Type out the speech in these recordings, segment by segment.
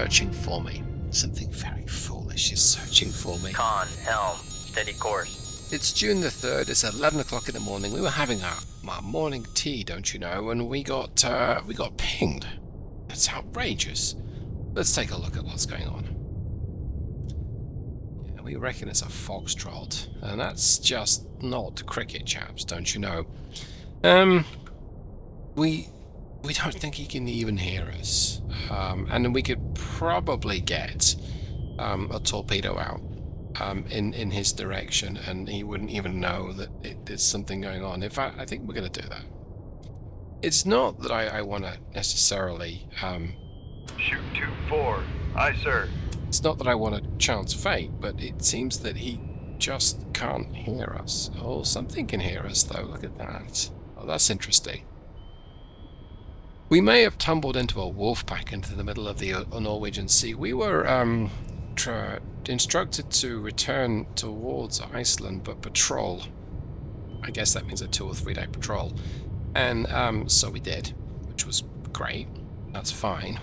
searching for me. Something very foolish is searching for me. Con, helm, steady course. It's June the 3rd, it's 11 o'clock in the morning. We were having our morning tea, don't you know, and we got pinged. That's outrageous. Let's take a look at what's going on. Yeah, we reckon it's a Foxtrot, and that's just not cricket, chaps, don't you know. We don't think he can even hear us, and we could probably get a torpedo out in his direction, and he wouldn't even know that there's something going on. In fact, I think we're going to do that. It's not that I want to necessarily Shoot 2-4. Aye, sir. It's not that I want to chance fate, but it seems that he just can't hear us. Oh, something can hear us though. Look at that. Oh, that's interesting. We may have tumbled into a wolf pack into the middle of the Norwegian Sea. We were instructed to return towards Iceland, but patrol. I guess that means a 2 or 3 day patrol. And so we did, which was great. That's fine.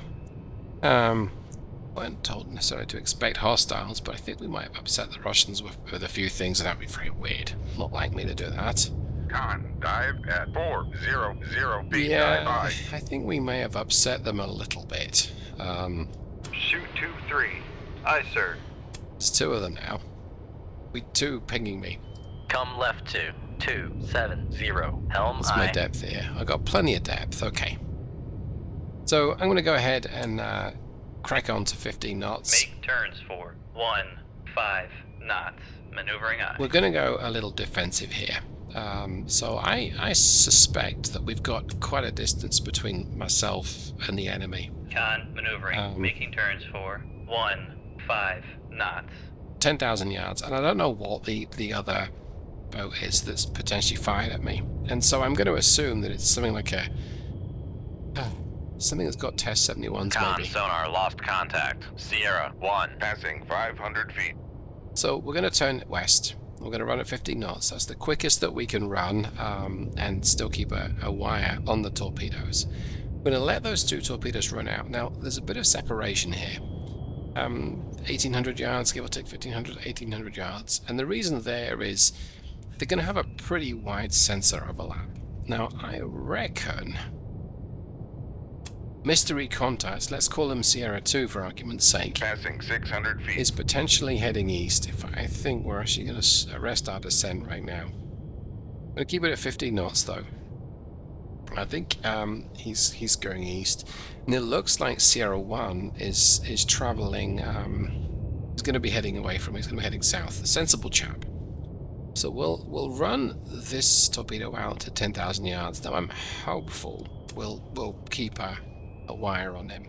Weren't told necessarily to expect hostiles, but I think we might have upset the Russians with a few things, and that would be very weird. Not like me to do that. Con, dive at 400 feet. Yeah, Dive I think we may have upset them a little bit. Shoot 2-3. Aye, sir. There's 2 of them now. We 2 pinging me. Come left to 270. Helm, What's my aye. depth here? I got plenty of depth. Okay. So I'm going to go ahead and crack on to 15 knots. Make turns for 15 knots. Maneuvering aye. We're going to go a little defensive here. So I suspect that we've got quite a distance between myself and the enemy. Con, maneuvering. Making turns for 15 knots. 10,000 yards, and I don't know what the other boat is that's potentially fired at me. And so I'm going to assume that it's something like something that's got Test 71s Con, maybe. sonar lost contact. Sierra 1. Passing 500 feet. So we're going to turn west. We're going to run at 15 knots. That's the quickest that we can run, and still keep a wire on the torpedoes. We're going to let those 2 torpedoes run out. Now, there's a bit of separation here. 1,800 yards, give or take 1,500, 1,800 yards. And the reason there is they're going to have a pretty wide sensor overlap. Now, I reckon mystery contacts, let's call them Sierra 2 for argument's sake, Passing 600 feet. is potentially heading east. If I think we're actually going to arrest our descent right now. I'm going to keep it at 15 knots though. I think he's going east, and it looks like Sierra 1 is traveling. He's going to be heading away from. He's going to be heading south. A sensible chap. So we'll run this torpedo out to 10,000 yards. Now I'm hopeful we'll keep a wire on him.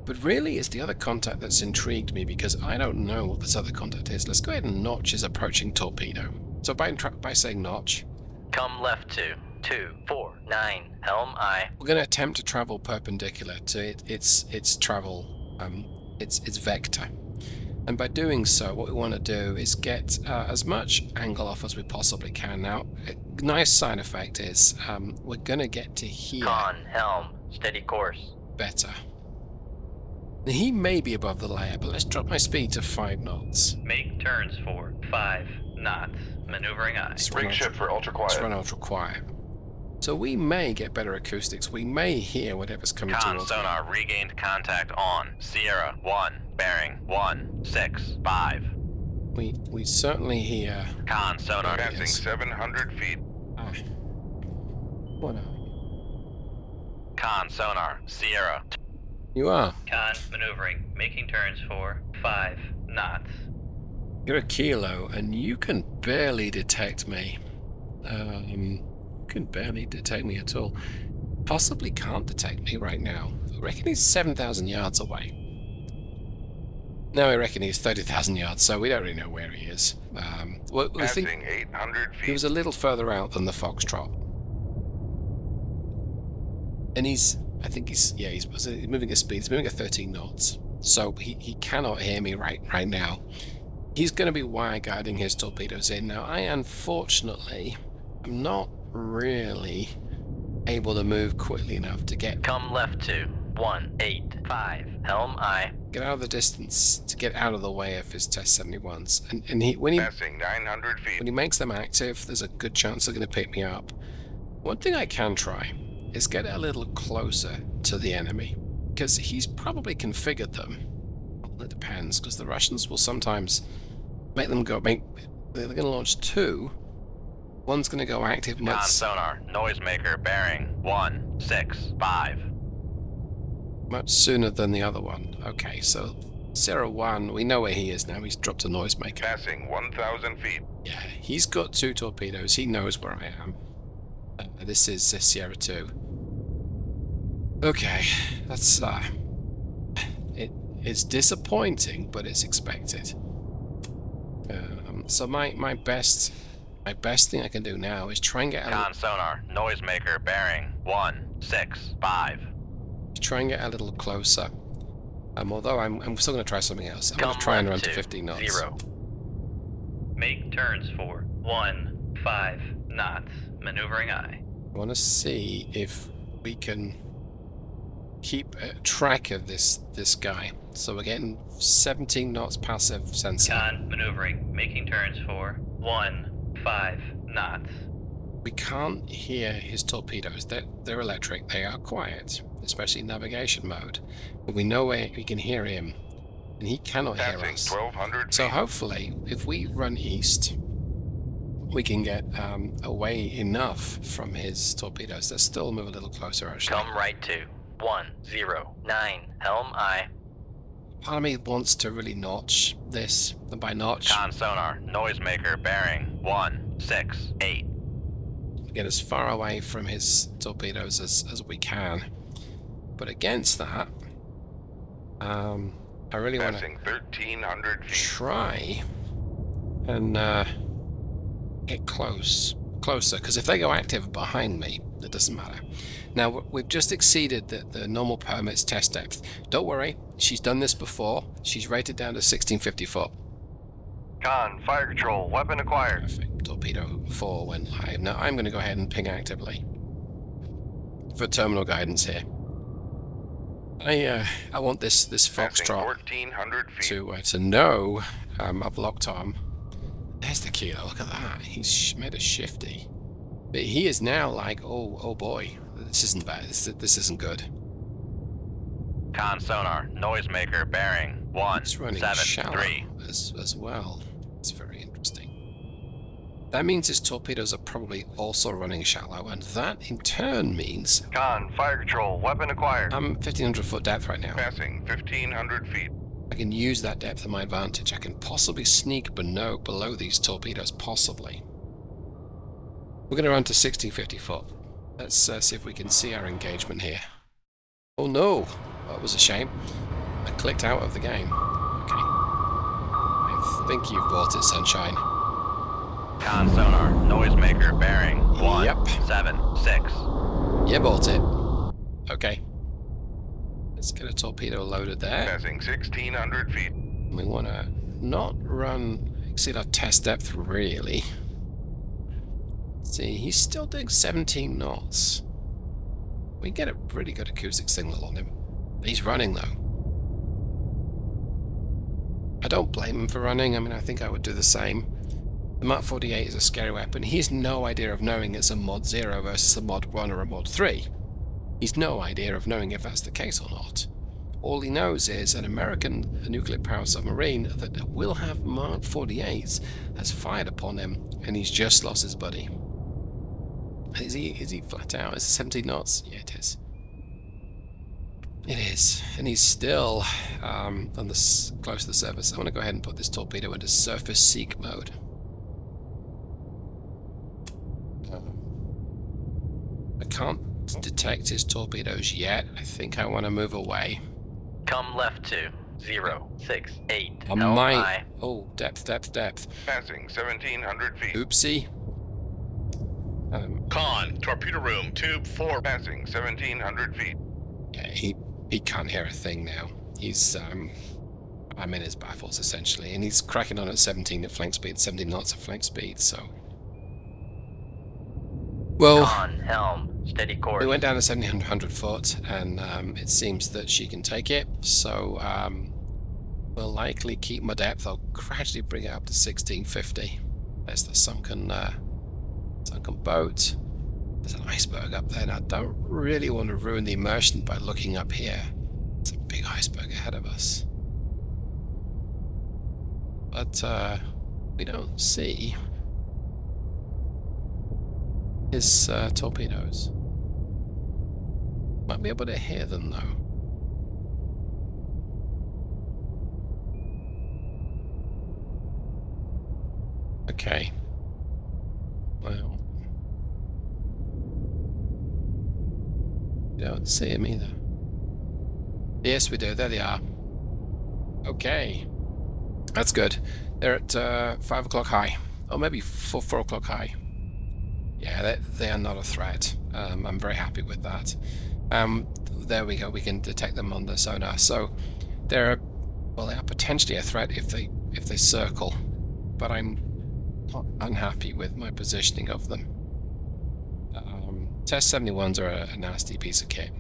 But really, it's the other contact that's intrigued me, because I don't know what this other contact is. Let's go ahead and notch his approaching torpedo. So by saying notch, Come left to 249. Helm, aye. we're going to attempt to travel perpendicular to its travel, its vector. And by doing so, what we want to do is get as much angle off as we possibly can. Now, a nice side effect is we're going to get to here Con, helm, steady course. better. Now, he may be above the layer, but let's drop my speed to 5 knots. Make turns for 5 knots. Maneuvering aye. Let's run Rig ship for ultra Let's quiet. run ultra quiet. So we may get better acoustics. We may hear whatever's coming Con, towards me. sonar regained contact on. Sierra 1. Bearing 165. We certainly hear. Con, sonar. Yes. Passing 700 feet. What are you? Con, sonar. Sierra. You are. Con, maneuvering. Making turns for 5 knots. You're a kilo, and you can barely detect me. You can barely detect me at all. Possibly can't detect me right now. I reckon he's 7,000 yards away. Now I reckon he's 30,000 yards, so we don't really know where he is. We Passing think 800 he feet. was a little further out than the Foxtrot. And I think he's moving at speed. He's moving at 13 knots. So he cannot hear me right now. He's going to be wire guiding his torpedoes in. Now, I unfortunately am not really able to move quickly enough to get... Come left to 185. Helm aye. Get out of the distance to get out of the way of his Test 71s. And when Passing 900 feet. he makes them active, there's a good chance they're going to pick me up. One thing I can try is get a little closer to the enemy, because he's probably configured them. Well, it depends, because the Russians will sometimes make them go. They're going to launch two. One's going to go active Con sonar, noisemaker, bearing 165. much sooner than the other one. Okay, so Sierra 1, we know where he is now. He's dropped a noisemaker. Passing 1,000 feet. Yeah, he's got 2 torpedoes. He knows where I am. This is Sierra 2. Okay, that's it's disappointing, but it's expected. So my best thing I can do now is try and get Con sonar, noisemaker, bearing 165. try and get a little closer. Although I'm still going to try something else. I'm going to try and run to 15 knots. 0. Make turns for 15 knots. Maneuvering aye. I want to see if we can keep track of this guy. So we're getting 17 knots passive sensor. Con maneuvering. Making turns for 15 knots. We can't hear his torpedoes. They're electric. They are quiet, especially in navigation mode. But we know where we can hear him, and he cannot hear Passing us. 1,200 So feet. hopefully, if we run east, we can get away enough from his torpedoes. Let's still move a little closer, actually. Come right to 109. Helm aye. Part of me wants to really notch this, and by notch, Con sonar, noisemaker, bearing 168. get as far away from his torpedoes as we can. But against that, I really want to Passing 1,300 feet. try and get closer, because if they go active behind me, it doesn't matter. Now, we've just exceeded the normal permit's test depth. Don't worry, she's done this before. She's rated down to 1650 foot. Con, fire control, weapon acquired. Perfect. Torpedo 4 went live. Now I'm going to go ahead and ping actively for terminal guidance here. I want this Passing Foxtrot 1,400 feet. to know I've locked on. There's the kilo. Look at that. He's made a shifty. But he is now like, oh boy, this isn't bad. This isn't good. Con sonar, noisemaker, bearing It's running shallow 173. as well. It's very interesting. That means his torpedoes are probably also running shallow, and that in turn means Con, fire control, weapon acquired. I'm 1500 foot depth right now. Passing 1,500 feet. I can use that depth to my advantage. I can possibly sneak below these torpedoes, possibly. We're going to run to 1650 foot. Let's see if we can see our engagement here. Oh no, that was a shame. I clicked out of the game. Okay. I think you've bought it, Sunshine. Con sonar, noisemaker, bearing Yep. 176. You bought it. Okay. Let's get a torpedo loaded there. Passing 1,600 feet. We want to not exceed our test depth, really. See, he's still doing 17 knots. We get a pretty good acoustic signal on him. He's running, though. I don't blame him for running. I mean, I think I would do the same. The Mark 48 is a scary weapon. He has no idea of knowing it's a Mod 0 versus a Mod 1 or a Mod 3. He's no idea of knowing if that's the case or not. All he knows is an American nuclear-powered submarine that will have Mark 48s has fired upon him, and he's just lost his buddy. Is he flat out? Is it 17 knots? Yeah, it is. It is. And he's still close to the surface. I want to go ahead and put this torpedo into surface seek mode. I can't detect his torpedoes yet. I think I want to move away. Come left to 068. I Helm might. aye. Oh, depth. Passing 1,700 feet. Oopsie. Con, torpedo room, tube 4. Passing 1,700 feet. Yeah, he can't hear a thing now. He's I'm in his baffles essentially, and he's cracking on at 17 at flank speed, 17 knots at flank speed. So, well, Con, helm Steady course. We went down to 700 foot, and it seems that she can take it. So we'll likely keep my depth. I'll gradually bring it up to 1650. There's the sunken boat. There's an iceberg up there, and I don't really want to ruin the immersion by looking up here. It's a big iceberg ahead of us. But we don't see his torpedoes. Might be able to hear them, though. Okay. Well, don't see him either. Yes, we do. There they are. Okay. That's good. They're at 5 o'clock high. Or maybe 4 o'clock high. Yeah, they are not a threat. I'm very happy with that. There we go. We can detect them on the sonar. So they are potentially a threat if they circle. But I'm not unhappy with my positioning of them. Test 71s are a nasty piece of kit.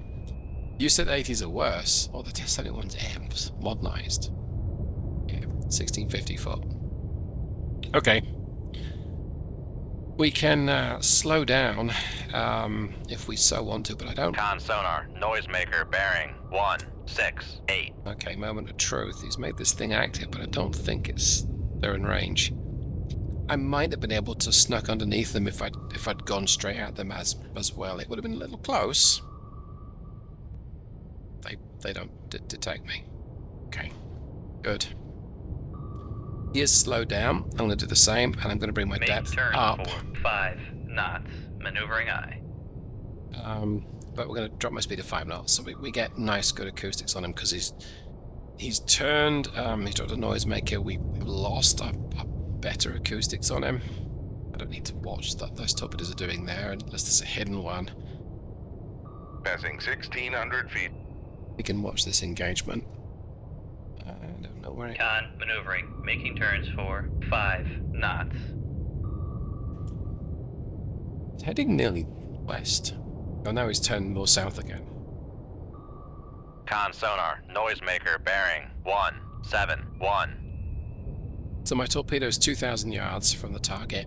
You said 80s are worse. Oh, the Test 71's M's modernized. Yeah, 1650 foot. Okay. We can slow down if we so want to, but I don't. Con sonar, noisemaker, bearing 168. Okay, moment of truth. He's made this thing active, but I don't think they're in range. I might have been able to snuck underneath them if I'd gone straight at them as well. It would have been a little close. They don't detect me. Okay, good. He is slowed down. I'm going to do the same, and I'm going to bring my depth up. For 5 knots. Maneuvering aye. But we're going to drop my speed to 5 knots, so we get nice, good acoustics on him because he's turned. He's dropped a noisemaker. We lost our better acoustics on him. I don't need to watch that those torpedoes are doing there unless there's a hidden one. Passing 1600 feet. We can watch this engagement. I don't know where it... Con maneuvering. Making turns for 5 knots. It's heading nearly west. Oh, now he's turned more south again. Con sonar, noisemaker, bearing 171. So my torpedo is 2,000 yards from the target.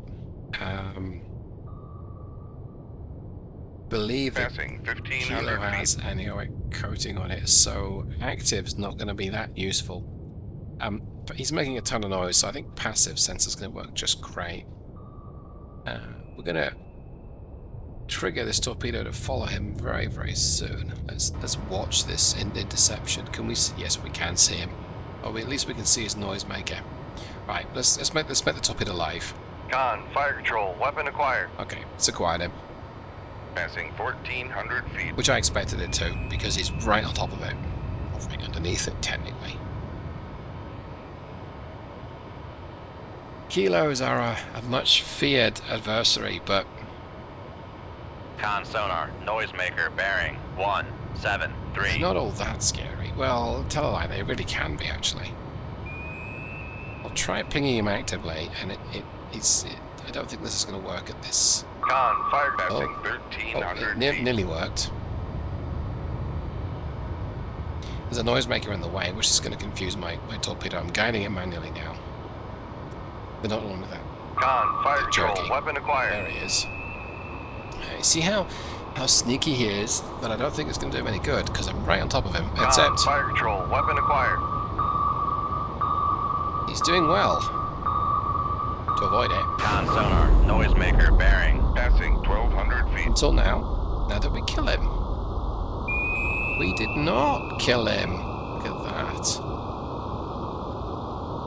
Believe that Passing Kilo 1500 has feet. aneroic coating on it, so active's not going to be that useful. But he's making a ton of noise, so I think passive sensor's going to work just great. We're going to trigger this torpedo to follow him very, very soon. Let's watch this interception. Can we see? Yes, we can see him. Or at least we can see his noisemaker. Right, let's make the torpedo live. Con, fire control, weapon acquired. Okay, it's acquired him. Passing 1400 feet. Which I expected it to, because he's right on top of it. Or right underneath it, technically. Kilos are a much feared adversary, but... Con sonar, noisemaker, bearing 173. they're not all that scary. Well, tell a lie, they really can be, actually. I'll try pinging him actively, and I don't think this is going to work at this. Con, fire passing Oh, 1300 it feet. nearly worked. There's a noisemaker in the way, which is going to confuse my torpedo. I'm guiding it manually now. They're not along with that. Con, fire They're control, jerky. weapon acquired. There he is. See how sneaky he is, but I don't think it's going to do him any good, because I'm right on top of him. Con, Except, fire control, weapon acquired. he's doing well. To avoid it. Con sonar, noisemaker, bearing. Passing 1200 feet. Until now. Now did we kill him? We did not kill him. Look at that.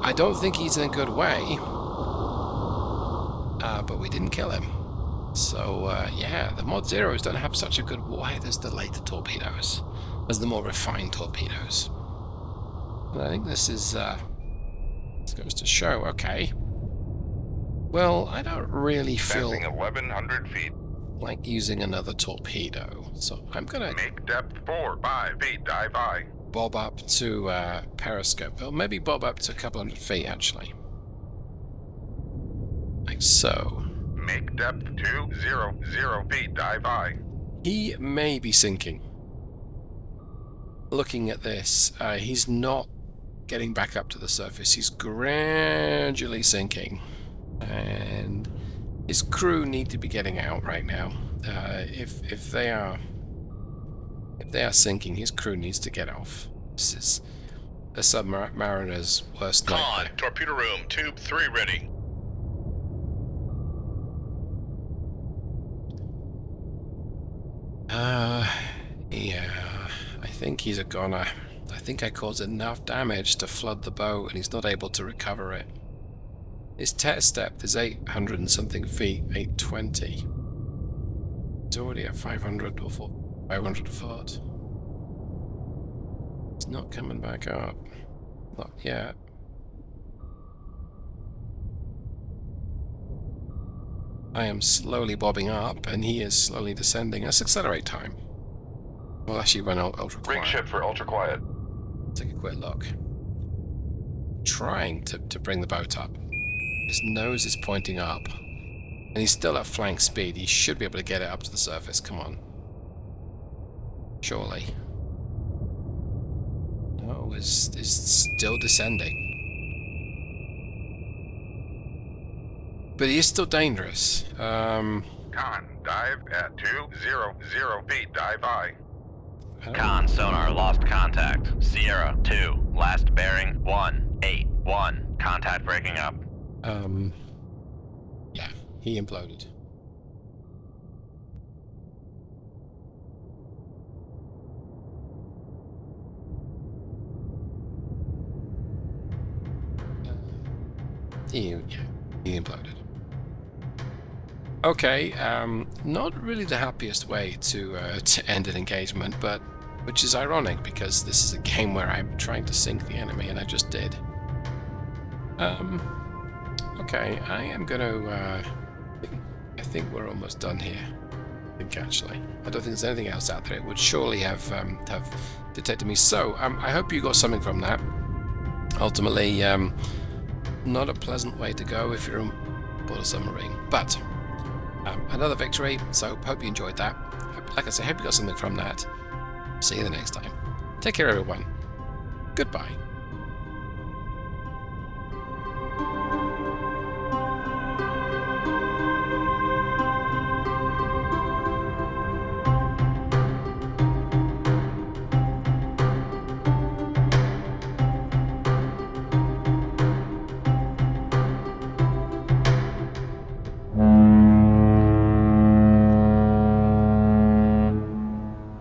I don't think he's in a good way. But we didn't kill him. So, yeah, the Mod Zeros don't have such a good wide as the later torpedoes. As the more refined torpedoes. And I think this goes to show, okay. Well, I don't really feel Passing 1100 feet. like using another torpedo. So I'm gonna Make depth 4, 5 feet, dive high. bob up to periscope. Or maybe bob up to a couple hundred feet, actually. Like so. Make depth 200 feet, dive high. He may be sinking. Looking at this, he's not getting back up to the surface. He's gradually sinking. And his crew need to be getting out right now. If they are sinking, his crew needs to get off. This is a submariner's worst Con, nightmare. torpedo room, tube 3 ready. Yeah, I think he's a goner. I think I caused enough damage to flood the boat, and he's not able to recover it. His test depth is 800 and something feet, 820. He's already at 500 or 500 foot. It's not coming back up. Not yet. I am slowly bobbing up, and he is slowly descending. Let's accelerate time. We'll actually run ultra quiet. Ring ship for ultra quiet. Take a quick look. Trying to bring the boat up. His nose is pointing up. And he's still at flank speed. He should be able to get it up to the surface. Come on. Surely. No, it's still descending. But he is still dangerous. Con, dive at 200 feet. Dive high. Con sonar lost contact. Sierra 2, last bearing 181. Contact breaking up. Yeah, he imploded. He imploded. Okay, not really the happiest way to end an engagement, but which is ironic because this is a game where I'm trying to sink the enemy, and I just did. Okay, I am gonna. I think we're almost done here. I think actually, I don't think there's anything else out there. It would surely have detected me. So I hope you got something from that. Ultimately, not a pleasant way to go if you're on board a submarine, but another victory. So hope you enjoyed that. Like I said, hope you got something from that. See you the next time. Take care, everyone. Goodbye.